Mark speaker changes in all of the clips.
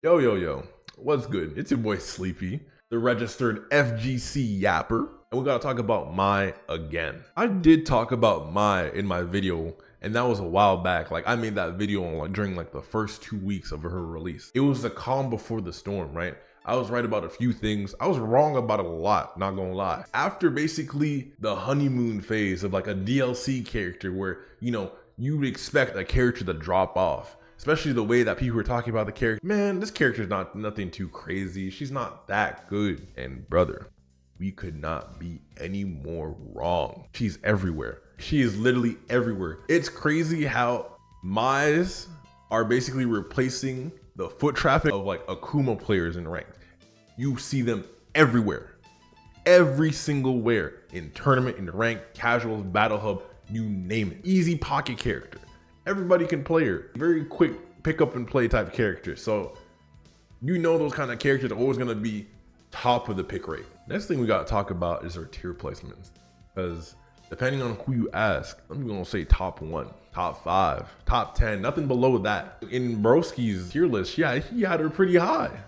Speaker 1: Yo, what's good? It's your boy Sleepy, the registered FGC yapper, and we gotta talk about MAI again. I did talk about MAI in my video, and that was a while back. Like, I made that video during the first 2 weeks of her release. It was the calm before the storm, right? I was right about a few things. I was wrong about a lot, not gonna lie. After basically the honeymoon phase of like a DLC character where, you would expect a character to drop off. Especially the way that people were talking about the character. Man, this character is nothing too crazy. She's not that good. And brother, we could not be any more wrong. She's everywhere. She is literally everywhere. It's crazy how MAIs are basically replacing the foot traffic of like Akuma players in ranked. You see them everywhere. Every single where. In tournament, in ranked, casuals, battle hub, you name it. Easy pocket character. Everybody can play her. Very quick pick up and play type character. So those kind of characters are always gonna be top of the pick rate. Next thing we gotta talk about is her tier placements. Because depending on who you ask, I'm gonna say top 1, top 5, top 10, nothing below that. In Broski's tier list, he had her pretty high.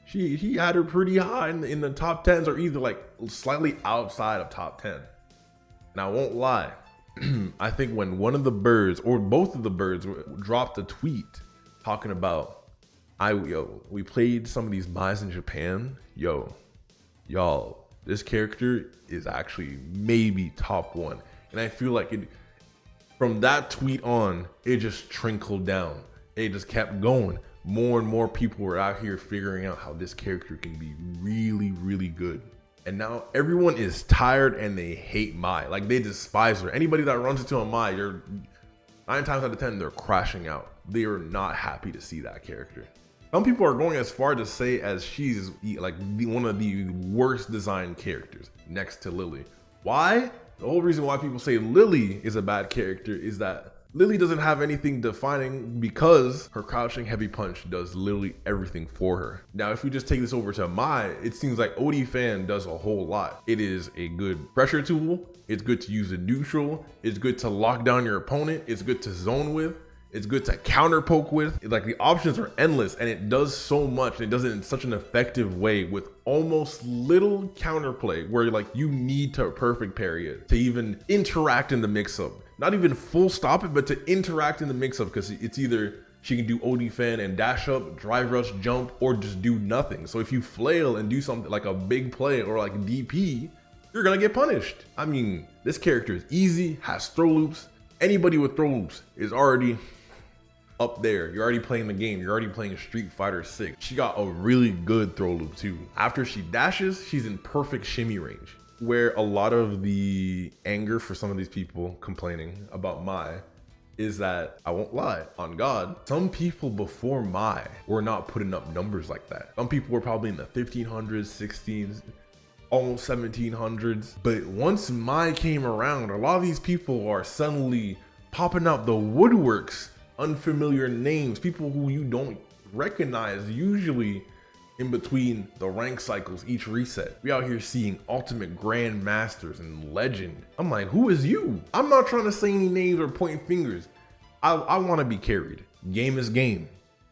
Speaker 1: He had her pretty high in the top 10s or either like slightly outside of top 10. And I won't lie. I think when one of the birds or both of the birds dropped a tweet talking about, we played some of these MAIs in Japan. Y'all, this character is actually maybe top 1. And I feel like from that tweet on, it just trickled down. It just kept going. More and more people were out here figuring out how this character can be really, really good. And now everyone is tired and they hate MAI. Like, they despise her. Anybody that runs into a MAI, 9 times out of 10, they're crashing out. They are not happy to see that character. Some people are going as far to say as she's like one of the worst designed characters next to Lily. Why? The whole reason why people say Lily is a bad character is that Lily doesn't have anything defining because her crouching heavy punch does literally everything for her. Now, if we just take this over to MAI, it seems like OD Fan does a whole lot. It is a good pressure tool. It's good to use in neutral. It's good to lock down your opponent. It's good to zone with. It's good to counter poke with. Like, the options are endless and it does so much. It does it in such an effective way with almost little counterplay where like you need to perfect parry it to even interact in the mix-up. Not even full stop it, but to interact in the mix-up, because it's either she can do OD Fan and dash up, drive rush, jump, or just do nothing. So if you flail and do something like a big play or like DP, you're gonna get punished. I mean, this character is easy, has throw loops. Anybody with throw loops is already up there. You're already playing the game. You're already playing Street Fighter 6. She got a really good throw loop too. After she dashes, she's in perfect shimmy range. Where a lot of the anger for some of these people complaining about MAI is that, I won't lie, on God, some people before MAI were not putting up numbers like that. Some people were probably in the 1500s, 16s, almost 1700s. But once MAI came around, a lot of these people are suddenly popping out the woodworks, unfamiliar names, people who you don't recognize usually in between the rank cycles each reset. We out here seeing ultimate grandmasters and legend. I'm like, who is you? I'm not trying to say any names or point fingers. I want to be carried. Game is game.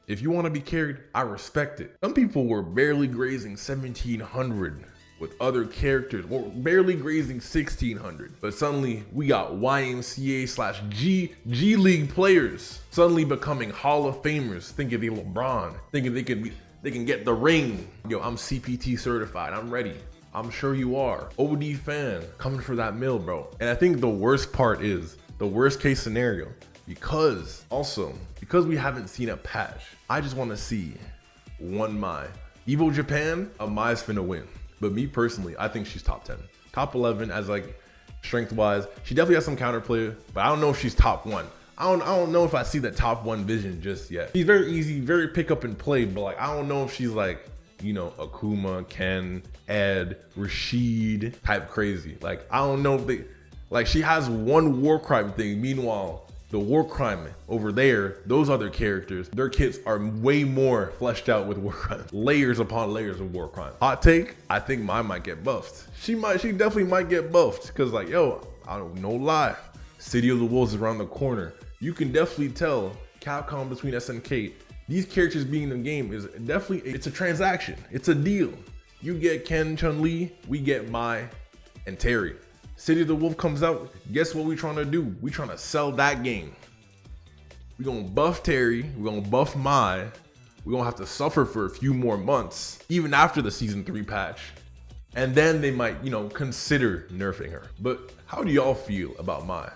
Speaker 1: If you want to be carried, I respect it. Some people were barely grazing 1700 with other characters, or barely grazing 1600. But suddenly we got YMCA/G League players suddenly becoming Hall of Famers, thinking they LeBron, thinking they can get the ring. Yo, I'm CPT certified. I'm ready. I'm sure you are. OD Fan coming for that mill, bro. And I think the worst part is the worst case scenario, because we haven't seen a patch. I just want to see one MAI. Evo Japan, a MAI's finna win. But me personally, I think she's top 10. Top 11 as like strength wise. She definitely has some counterplay, but I don't know if she's top 1. I don't know if I see the top 1 vision just yet. She's very easy, very pick up and play, but like, I don't know if she's like, Akuma, Ken, Ed, Rashid type crazy. Like, I don't know if she has one war crime thing. Meanwhile, the war crime over there, those other characters, their kits are way more fleshed out with war crime. Layers upon layers of war crime. Hot take, I think mine might get buffed. She definitely might get buffed, because like, I don't know, lie. City of the Wolves is around the corner. You can definitely tell Capcom between SNK These characters being in the game is definitely, it's a transaction. It's a deal. You get Ken, Chun-Li, we get Mai and Terry. City of the Wolf comes out, guess what we trying to do? We trying to sell that game. We gonna buff Terry, we gonna buff Mai. We gonna have to suffer for a few more months, even after the season 3 patch. And then they might, consider nerfing her. But how do y'all feel about Mai?